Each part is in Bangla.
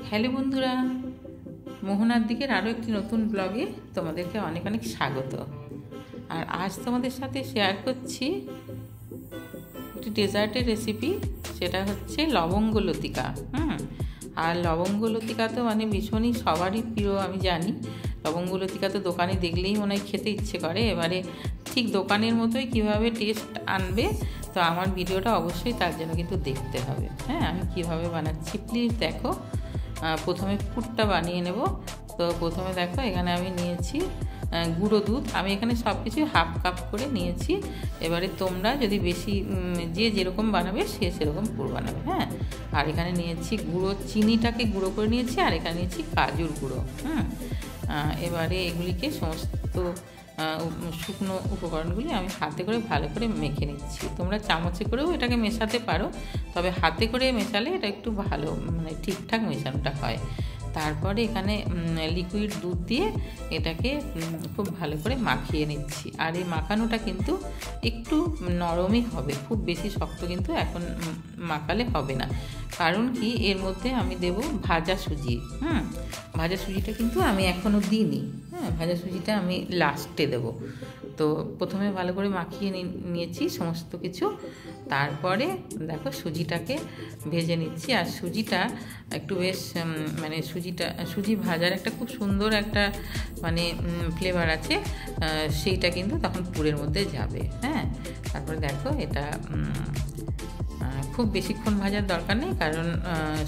হ্যালো বন্ধুরা, মোহনার দিকের আরও একটি নতুন ব্লগে তোমাদেরকে অনেক অনেক স্বাগত। আর আজ তোমাদের সাথে শেয়ার করছি একটি ডেজার্টের রেসিপি, সেটা হচ্ছে লবঙ্গ লতিকা। আর লবঙ্গ লতিকা তো মানে ভীষণই সবারই প্রিয়, আমি জানি। লবঙ্গ লতিকা তো দোকানে দেখলেই মনে হয় খেতে ইচ্ছে করে। এবারে ঠিক দোকানের মতোই কীভাবে টেস্ট আনবে, তো আমার ভিডিওটা অবশ্যই তার জন্য কিন্তু দেখতে হবে। আমি কীভাবে বানাচ্ছি প্লিজ দেখো। প্রথমে পুরটা বানিয়ে নেব। তো প্রথমে দেখো, এখানে আমি নিয়েছি গুঁড়ো দুধ। আমি এখানে সব কিছু হাফ কাপ করে নিয়েছি। এবারে তোমরা যদি বেশি যে যেরকম বানাবে সে সেরকম পুর বানাবে। আর এখানে নিয়েছি গুঁড়ো, চিনিটাকে গুঁড়ো করে নিয়েছি। আর এখানে নিয়েছি কাজুর গুঁড়ো। এবারে এগুলিকে সমস্ত শুকনো উপকরণগুলি আমি হাতে করে ভালো করে মেখে নিচ্ছি। তোমরা চামচে করেও এটাকে মেশাতে পারো, তবে হাতে করে মেশালে এটা একটু ভালো, মানে ঠিকঠাক মেশানোটা হয়। তারপরে এখানে লিকুইড দুধ দিয়ে এটাকে খুব ভালো করে মাখিয়ে নিচ্ছি। আর এই মাখানোটা কিন্তু একটু নরমই হবে, খুব বেশি শক্ত কিন্তু এখন মাখালে হবে না। কারণ কি, এর মধ্যে আমি দেব ভাজা সুজি। ভাজা সুজিটা কিন্তু আমি এখনও দিইনি। ভাজা সুজিটা আমি লাস্টে দেব। তো প্রথমে ভালো করে মাখিয়ে নিয়েছি সমস্ত কিছু। তারপরে দেখো সুজিটাকে ভেজে নিচ্ছি। আর সুজিটা একটু বেশ মানে সুজি ভাজার একটা খুব সুন্দর একটা মানে ফ্লেভার আছে, সেইটা কিন্তু তখন পুরের মধ্যে যাবে। তারপরে দেখো, এটা খুব বেশিক্ষণ ভাজার দরকার নেই, কারণ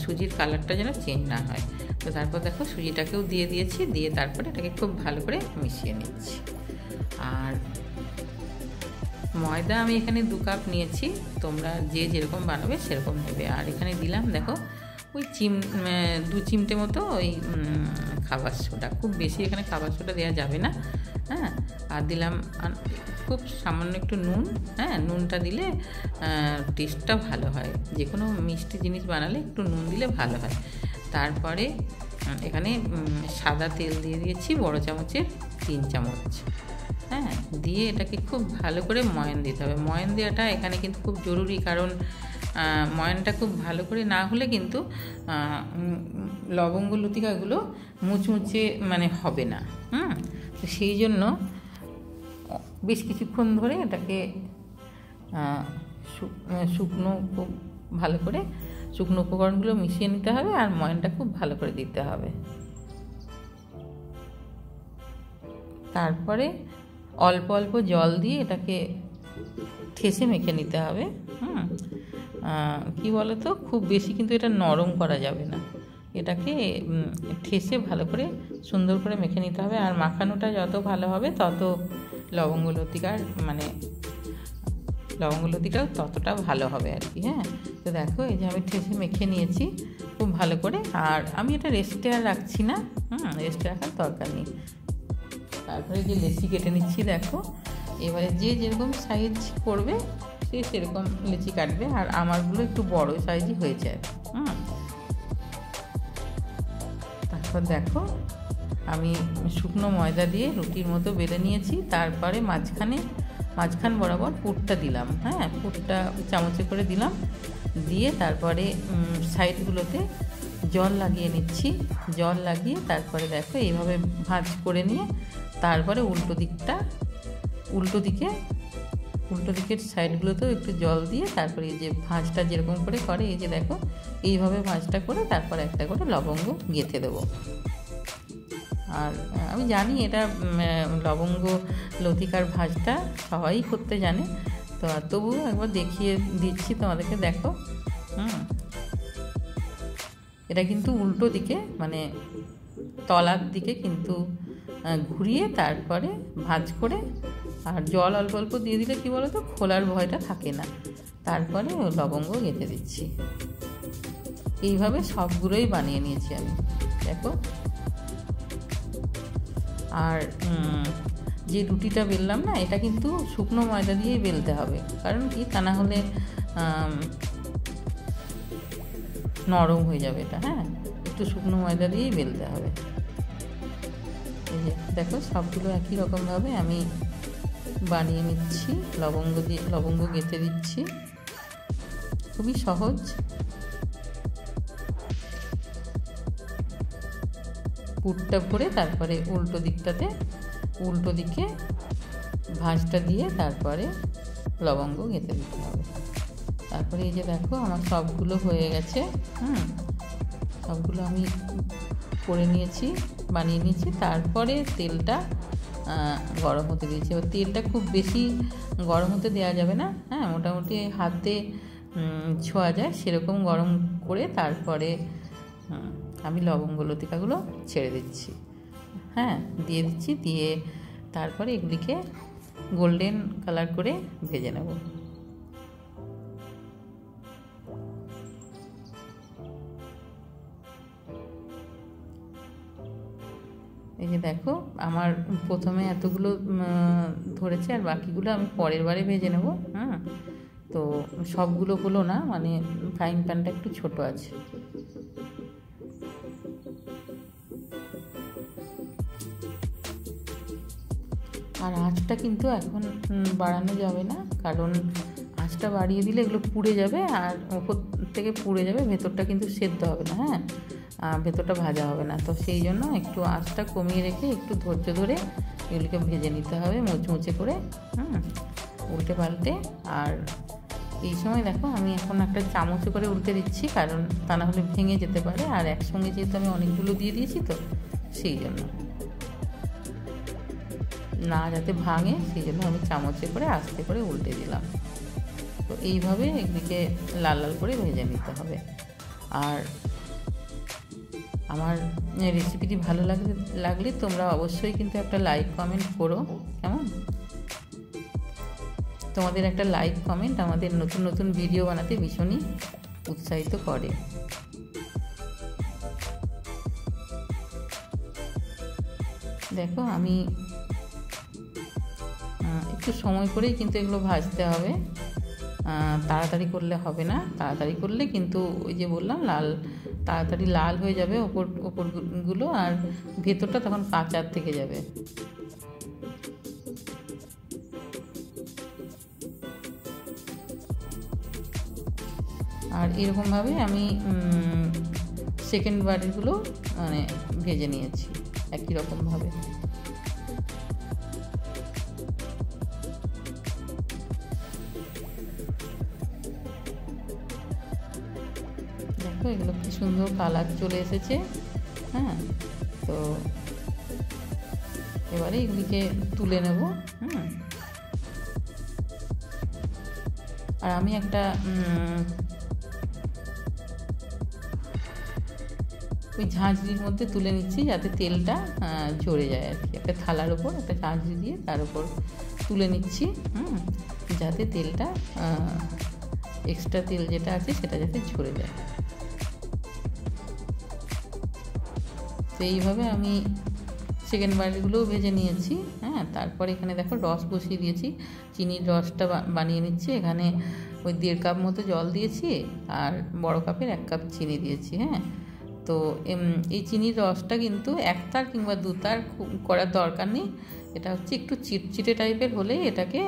সুজির কালারটা যেন চেঞ্জ না হয়। তো তারপর দেখো সুজিটাকেও দিয়ে দিয়েছি, দিয়ে তারপরে এটাকে খুব ভালো করে মিশিয়ে নিচ্ছি। আর ময়দা আমি এখানে 2 কাপ নিয়েছি, তোমরা যে যেরকম বানাবে সেরকম নেবে। আর এখানে দিলাম দেখো ওই 2 চিমটে মতো ওই খাবার সোডা। খুব বেশি এখানে খাবার সোডা দেওয়া যাবে না। আর দিলাম খুব সামান্য একটু নুন। নুনটা দিলে টেস্টটা ভালো হয়, যে কোনো মিষ্টি জিনিস বানালে একটু নুন দিলে ভালো হয়। তারপরে এখানে সাদা তেল দিয়ে দিয়েছি বড় চামচের 3 চামচ। দিয়ে এটাকে খুব ভালো করে ময়ান দিতে হবে। ময়ান দেওয়াটা এখানে কিন্তু খুব জরুরি, কারণ ময়ানটা খুব ভালো করে না হলে কিন্তু লবঙ্গ লতিকাগুলো মুচমুচে মানে হবে না। তো সেই জন্য বেশ কিছুক্ষণ ধরে এটাকে শুকনো খুব ভালো করে শুকনো উপকরণগুলো মিশিয়ে নিতে হবে। আর ময়ানটা খুব ভালো করে দিতে হবে। তারপরে অল্প অল্প জল দিয়ে এটাকে ঠেসে মেখে নিতে হবে। কি বলো তো, খুব বেশি কিন্তু এটা নরম করা যাবে না। এটাকে ঠেসে ভালো করে সুন্দর করে মেখে নিতে হবে। আর মাখানোটা যত ভালো হবে তত লবঙ্গ লতিকাও ততটা ভালো হবে আর কি। তো দেখো, এই যে আমি ঠেসে মেখে নিয়েছি খুব ভালো করে। আর আমি এটা রেস্টে আর রাখছি না, রেস্টে রাখার দরকার নেই। তারপরে যে লেচি কেটে নিচ্ছি দেখো। এবারে যে যেরকম সাইজ করবে সে সেরকম লেচি কাটবে। আর আমারগুলো একটু বড় সাইজই হয়েছে। তারপর দেখো, আমি শুকনো ময়দা দিয়ে রুটির মতো বেলে নিয়েছি। তারপরে মাঝখান বরাবর পুরটা দিলাম। পুরটা চামচে করে দিলাম, দিয়ে তারপরে সাইডগুলোতে জল লাগিয়ে নিচ্ছি। জল লাগিয়ে তারপরে দেখো এইভাবে ভাঁজ করে নিয়ে তারপরে উল্টো দিকের সাইডগুলোতেও একটু জল দিয়ে তারপরে এই যে ভাঁজটা যেরকম করে করে, এই যে দেখো এইভাবে ভাঁজটা করে তারপরে একটা করে লবঙ্গ গেঁথে দেবো। আর আমি জানি এটা লবঙ্গ লতিকার ভাঁজটা সবাই করতে জানে, তো তবুও একবার দেখিয়ে দিচ্ছি তোমাদেরকে। দেখো, এটা কিন্তু উল্টো দিকে মানে তলার দিকে কিন্তু ঘুরিয়ে তারপরে ভাঁজ করে, আর জল অল্প অল্প দিয়ে দিলে কি বলো তো, খোলার ভয়টা থাকে না। তারপরে লবঙ্গ গেঁথে দিচ্ছি। এইভাবে সবগুলোই বানিয়ে নিয়েছি আমি, দেখো। আর যে রুটিটা বেললাম না, এটা কিন্তু শুকনো ময়দা দিয়েই বেলতে হবে। কারণ কি, তা না হলে নরম হয়ে যাবে এটা। একটু শুকনো ময়দা দিয়েই বেলতে হবে। এই যে দেখো, সবগুলো একই রকমভাবে আমি বানিয়ে নিচ্ছি। লবঙ্গ গেঁথে দিচ্ছি। খুবই সহজ। পুরটা ভরে তারপরে উল্টো দিকে ভাঁজটা দিয়ে তারপরে লবঙ্গ গেঁথে দিতে হবে। তারপরে এই যে দেখো আমার সবগুলো হয়ে গেছে। সবগুলো আমি করে নিয়েছি, বানিয়ে নিয়েছি। তারপরে তেলটা গরম হতে দিয়েছি। এবার তেলটা খুব বেশি গরম হতে দেওয়া যাবে না, হ্যাঁ, মোটামুটি হাতে ছোঁয়া যায় সেরকম গরম করে তারপরে আমি লবঙ্গ লতিকাগুলো ছেড়ে দিচ্ছি, হ্যাঁ, দিয়ে তারপরে এগুলিকে গোল্ডেন কালার করে ভেজে নেব। এই যে দেখো আমার প্রথমে এতগুলো ধরেছে আর বাকিগুলো আমি পরের বারে ভেজে নেব। তো সবগুলো হলো না, মানে ফ্রাইং প্যানটা একটু ছোট আছে। আর আঁচটা কিন্তু এখন বাড়ানো যাবে না, কারণ আঁচটা বাড়িয়ে দিলে এগুলো পুড়ে যাবে আর ওপর থেকে পুড়ে যাবে, ভেতরটা কিন্তু সেদ্ধ হবে না, হ্যাঁ, ভেতরটা ভাজা হবে না। তো সেই জন্য একটু আঁচটা কমিয়ে রেখে একটু ধৈর্য ধরে এগুলিকে ভেজে নিতে হবে মুচমুচে করে, উল্টে পাল্টে। আর এই সময় দেখো আমি এখন একটা চামচে করে উল্টে দিচ্ছি, কারণ তা না হলে ভেঙে যেতে পারে। আর একসঙ্গে যেহেতু আমি অনেকগুলো দিয়ে দিয়েছি, তো সেই জন্য না যাতে ভাঙে, সেই জন্য আমি চামচে করে আস্তে করে উল্টে দিলাম। তো এইভাবে এদিকে লাল লাল করে ভেজে নিতে হবে। আর আমার রেসিপিটি ভালো লাগলে তোমরা অবশ্যই কিন্তু একটা লাইক কমেন্ট করো, কেমন? তোমাদের একটা লাইক কমেন্ট আমাদের নতুন নতুন ভিডিও বানাতে ভীষণই উৎসাহিত করে। দেখো আমি একটু সময় করেই কিন্তু এগুলো ভাজতে হবে, তাড়াতাড়ি করলে হবে না। তাড়াতাড়ি করলে কিন্তু ওই যে বললাম তাড়াতাড়ি লাল হয়ে যাবে ওপরগুলো, আর ভেতরটা তখন কাঁচার থেকে যাবে। আর এরকমভাবে আমি সেকেন্ড বারেরগুলো মানে ভেজে নিয়েছি একই রকমভাবে। দেখো এগুলো কি সুন্দর কালার চলে এসেছে, হ্যাঁ। তো এবারে এগুলিকে তুলে নেব। আর আমি একটা ওই ঝাঁঝরির মধ্যে তুলে নিচ্ছি যাতে তেলটা ঝরে যায় আর কি। একটা থালার ওপর একটা ঝাঁঝরি দিয়ে তার উপর তুলে নিচ্ছি, যাতে তেলটা এক্সট্রা তেল যেটা আছে সেটা যাতে ঝরে যায়। তো এইভাবে আমি সেকেন্ড বারগুলোও ভেজে নিয়েছি, হ্যাঁ। তারপর এখানে দেখো রস বসিয়ে দিয়েছি, চিনির রসটা বানিয়ে নিচ্ছি। এখানে ওই 1.5 কাপ মতো জল দিয়েছি আর বড় কাপের 1 কাপ চিনি দিয়েছি, হ্যাঁ। তো এই চিনির রসটা কিন্তু 1 তার কিংবা 2 তার করার দরকার নেই। এটা হচ্ছে একটু চিটচিটে টাইপের হলেই এটাকে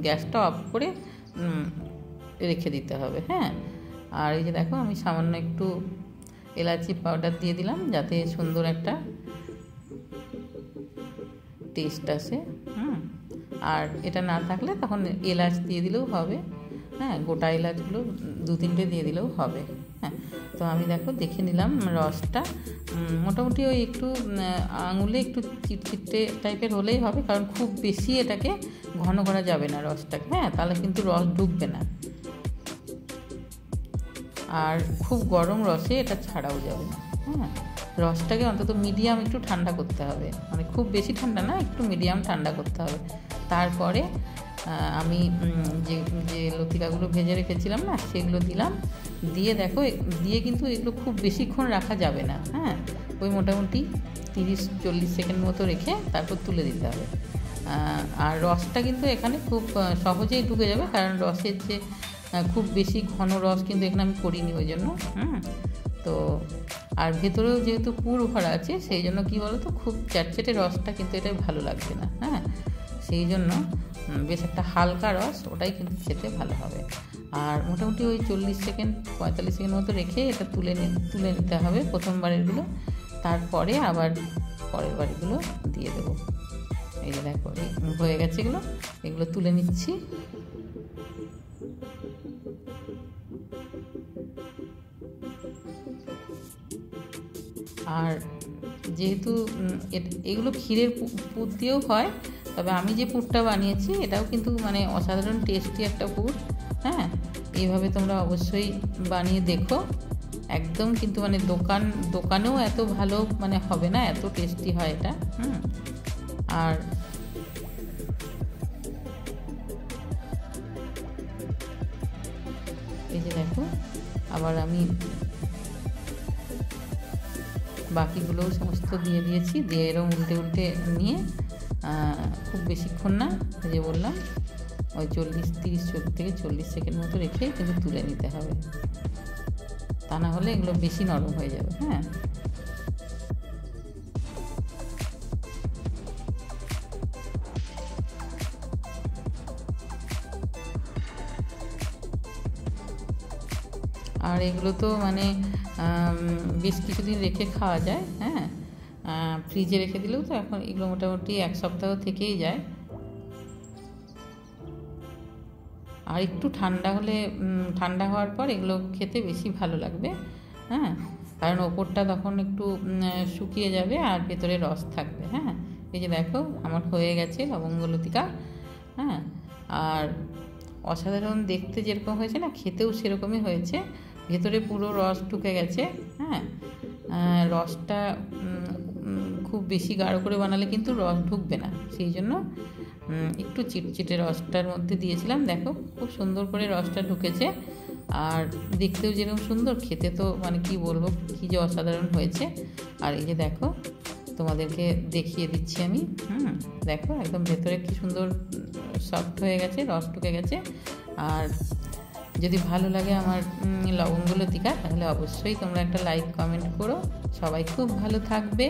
গ্যাসটা অফ করে রেখে দিতে হবে, হ্যাঁ। আর এই যে দেখো আমি সামান্য একটু এলাচি পাউডার দিয়ে দিলাম যাতে সুন্দর একটা টেস্ট আসে, আর এটা না থাকলে তখন এলাচ দিয়ে দিলেও হবে, হ্যাঁ। গোটা এলাচগুলো 2-3টে দিয়ে দিলেও হবে, হ্যাঁ। তো আমি দেখে নিলাম রসটা মোটামুটি ওই একটু আঙুলে একটু চিটচিটে টাইপের হলেই হবে, কারণ খুব বেশি এটাকে ঘন করা যাবে না রসটাকে, হ্যাঁ, তাহলে কিন্তু রস ঢুকবে না। আর খুব গরম রসে এটা ছাড়াও যাবে না, হ্যাঁ। রসটাকে অন্তত মিডিয়াম একটু ঠান্ডা করতে হবে, মানে খুব বেশি ঠান্ডা না, একটু মিডিয়াম ঠান্ডা করতে হবে। তারপরে আমি যে লতিকাগুলো ভেজে রেখেছিলাম না, সেগুলো দিলাম। দিয়ে কিন্তু এগুলো খুব বেশিক্ষণ রাখা যাবে না, হ্যাঁ। ওই মোটামুটি 30-40 সেকেন্ড মতো রেখে তারপর তুলে দিতে হবে। আর রসটা কিন্তু এখানে খুব সহজেই ঢুকে যাবে, কারণ রসের যে খুব বেশি ঘন রস কিন্তু এখানে আমি করিনি ওই জন্য, তো আর ভেতরেও যেহেতু পুর ভরা আছে সেই জন্য কী বলো তো, খুব চ্যাটচ্যাটে রসটা কিন্তু এটা ভালো লাগবে না, হ্যাঁ। সেই জন্য বেশ একটা হালকা রস, ওটাই কিন্তু খেতে ভালো হবে। আর মোটামুটি ওই 40-45 সেকেন্ড মতো রেখে এটা তুলে নিতে হবে প্রথমবারেরগুলো। তারপরে আবার পরের বাড়িগুলো দিয়ে দেবো। এই যে দেখো হয়ে গেছে, এগুলো তুলে নিচ্ছি। আর যেহেতু এগুলো ক্ষীরের পুর দিয়েও হয়, তবে আমি যে পুরটা বানিয়েছি এটাও কিন্তু মানে অসাধারণ টেস্টি একটা পুর। হ্যাঁ, এইভাবে তোমরা অবশ্যই বানিয়ে দেখো। একদম কিন্তু মানে দোকানেও এত ভালো মানে হবে না, এত টেস্টি হয় এটা। আর এই যে দেখো, আবার আমি বাকিগুলোও সমস্ত দিয়ে দিয়েছি, দিয়ে এরকম উল্টে উল্টে নিয়ে খুব বেশিক্ষণ না, যে বললাম ওই 30 থেকে 40 সেকেন্ড মতো রেখে কিন্তু তুলে নিতে হবে, তা না হলে এগুলো বেশি নরম হয়ে যাবে। হ্যাঁ, আর এগুলো তো মানে বেশ কিছুদিন রেখে খাওয়া যায়। হ্যাঁ, ফ্রিজে রেখে দিলেও তো এখন এগুলো মোটামুটি 1 সপ্তাহ থেকেই যায়। আর একটু ঠান্ডা হওয়ার পর এগুলো খেতে বেশি ভালো লাগবে। হ্যাঁ, কারণ ওপরটা তখন একটু শুকিয়ে যাবে আর ভেতরে রস থাকবে। হ্যাঁ, এই যে দেখো আমার হয়ে গেছে লবঙ্গ লতিকা। হ্যাঁ, আর অসাধারণ দেখতে যেরকম হয়েছে না, খেতেও সেরকমই হয়েছে। ভেতরে পুরো রস ঢুকে গেছে। হ্যাঁ, রসটা খুব বেশি গাঢ় করে বানালে কিন্তু রস ঢুকবে না, সেই জন্য একটু চিটচিটে রসটার মধ্যে দিয়েছিলাম। দেখো খুব সুন্দর করে রসটা ঢুকেছে, আর দেখতেও যেরকম সুন্দর, খেতে তো মানে কি বলবো, কি যে অসাধারণ হয়েছে। আর এই যে দেখো তোমাদেরকে দেখিয়ে দিচ্ছি আমি। দেখো একদম ভেতরে কি সুন্দর সফট হয়ে গেছে, রস ঢুকে গেছে। আর যদি ভালো লাগে আমার লবঙ্গ লতিকা, তাহলে অবশ্যই তোমরা একটা লাইক কমেন্ট করো। সবাই খুব ভালো থাকবে।